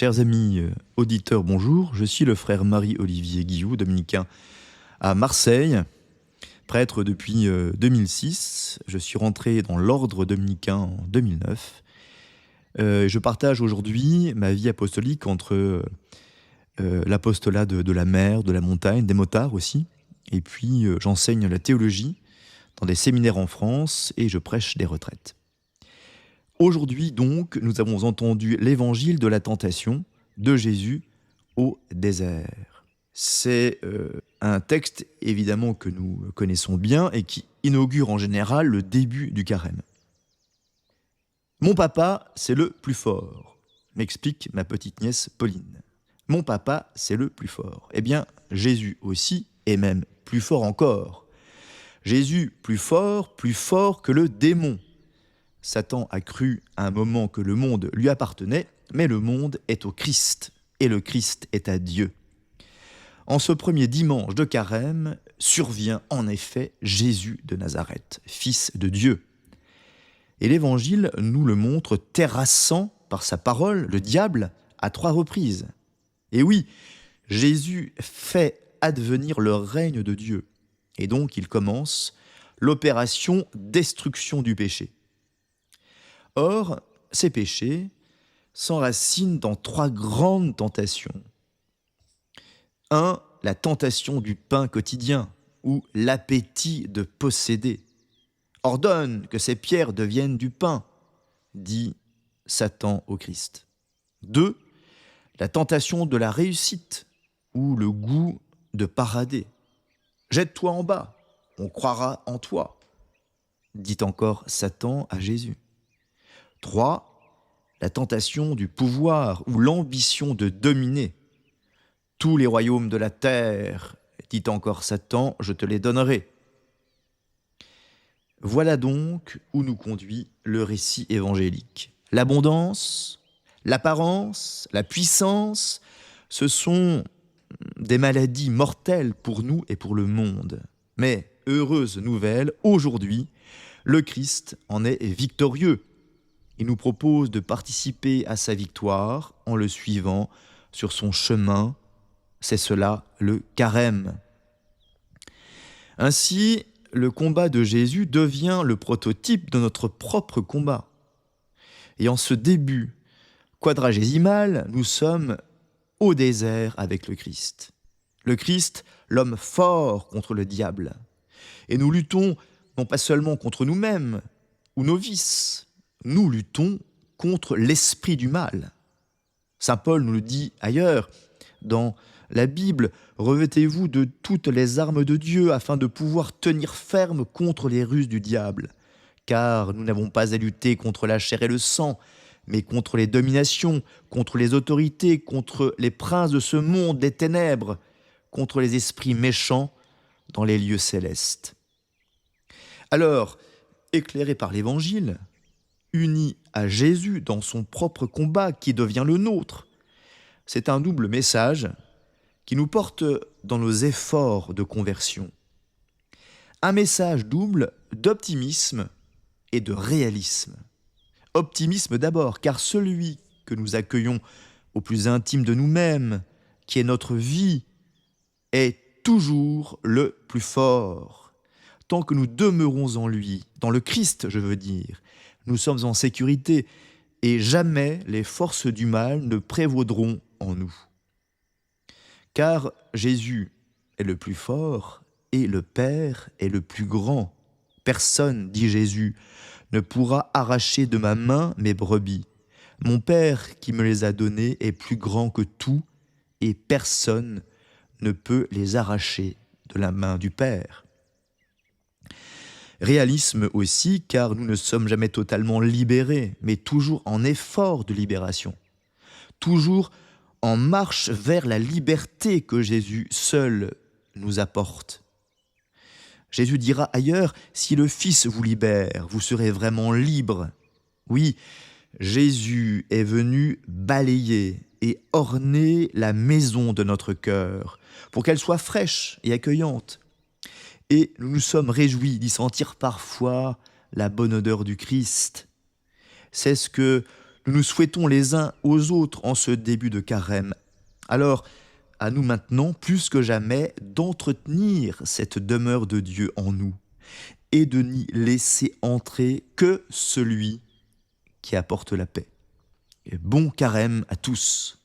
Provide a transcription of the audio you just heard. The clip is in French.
Chers amis auditeurs, bonjour. Je suis le frère Marie-Olivier Guillou, dominicain à Marseille, prêtre depuis 2006. Je suis rentré dans l'ordre dominicain en 2009. Je partage aujourd'hui ma vie apostolique entre l'apostolat de la mer, de la montagne, des motards aussi. Et puis j'enseigne la théologie dans des séminaires en France et je prêche des retraites. Aujourd'hui donc, nous avons entendu l'évangile de la tentation de Jésus au désert. C'est un texte évidemment que nous connaissons bien et qui inaugure en général le début du carême. Mon papa, c'est le plus fort, m'explique ma petite nièce Pauline. Mon papa, c'est le plus fort. Eh bien, Jésus aussi, et même plus fort encore. Jésus plus fort que le démon. Satan a cru à un moment que le monde lui appartenait, mais le monde est au Christ, et le Christ est à Dieu. En ce premier dimanche de carême, survient en effet Jésus de Nazareth, fils de Dieu. Et l'Évangile nous le montre terrassant par sa parole le diable à 3 reprises. Et oui, Jésus fait advenir le règne de Dieu. Et donc il commence l'opération destruction du péché. Or, ces péchés s'enracinent dans 3 grandes tentations. 1. La tentation du pain quotidien, ou l'appétit de posséder. Ordonne que ces pierres deviennent du pain, dit Satan au Christ. 2. La tentation de la réussite, ou le goût de parader. Jette-toi en bas, on croira en toi, dit encore Satan à Jésus. 3. La tentation du pouvoir ou l'ambition de dominer. Tous les royaumes de la terre, dit encore Satan, je te les donnerai. Voilà donc où nous conduit le récit évangélique. L'abondance, l'apparence, la puissance, ce sont des maladies mortelles pour nous et pour le monde. Mais, heureuse nouvelle, aujourd'hui, le Christ en est victorieux. Il nous propose de participer à sa victoire en le suivant sur son chemin. C'est cela le carême. Ainsi, le combat de Jésus devient le prototype de notre propre combat. Et en ce début quadragésimal, nous sommes au désert avec le Christ. Le Christ, l'homme fort contre le diable. Et nous luttons non pas seulement contre nous-mêmes ou nos vices, nous luttons contre l'esprit du mal. Saint Paul nous le dit ailleurs dans la Bible, revêtez-vous de toutes les armes de Dieu afin de pouvoir tenir ferme contre les ruses du diable. Car nous n'avons pas à lutter contre la chair et le sang, mais contre les dominations, contre les autorités, contre les princes de ce monde des ténèbres, contre les esprits méchants dans les lieux célestes. Alors, éclairés par l'Évangile, unis à Jésus dans son propre combat qui devient le nôtre, c'est un double message qui nous porte dans nos efforts de conversion. Un message double d'optimisme et de réalisme. Optimisme d'abord, car celui que nous accueillons au plus intime de nous-mêmes, qui est notre vie, est toujours le plus fort. Tant que nous demeurons en lui, dans le Christ, je veux dire, nous sommes en sécurité et jamais les forces du mal ne prévaudront en nous. Car Jésus est le plus fort et le Père est le plus grand. Personne, dit Jésus, ne pourra arracher de ma main mes brebis. Mon Père qui me les a données est plus grand que tout et personne ne peut les arracher de la main du Père. Réalisme aussi, car nous ne sommes jamais totalement libérés, mais toujours en effort de libération. Toujours en marche vers la liberté que Jésus seul nous apporte. Jésus dira ailleurs, si le Fils vous libère, vous serez vraiment libre. Oui, Jésus est venu balayer et orner la maison de notre cœur pour qu'elle soit fraîche et accueillante. Et nous nous sommes réjouis d'y sentir parfois la bonne odeur du Christ. C'est ce que Nous nous souhaitons les uns aux autres en ce début de carême. Alors, à nous maintenant, plus que jamais, d'entretenir cette demeure de Dieu en nous et de n'y laisser entrer que celui qui apporte la paix. Et bon carême à tous.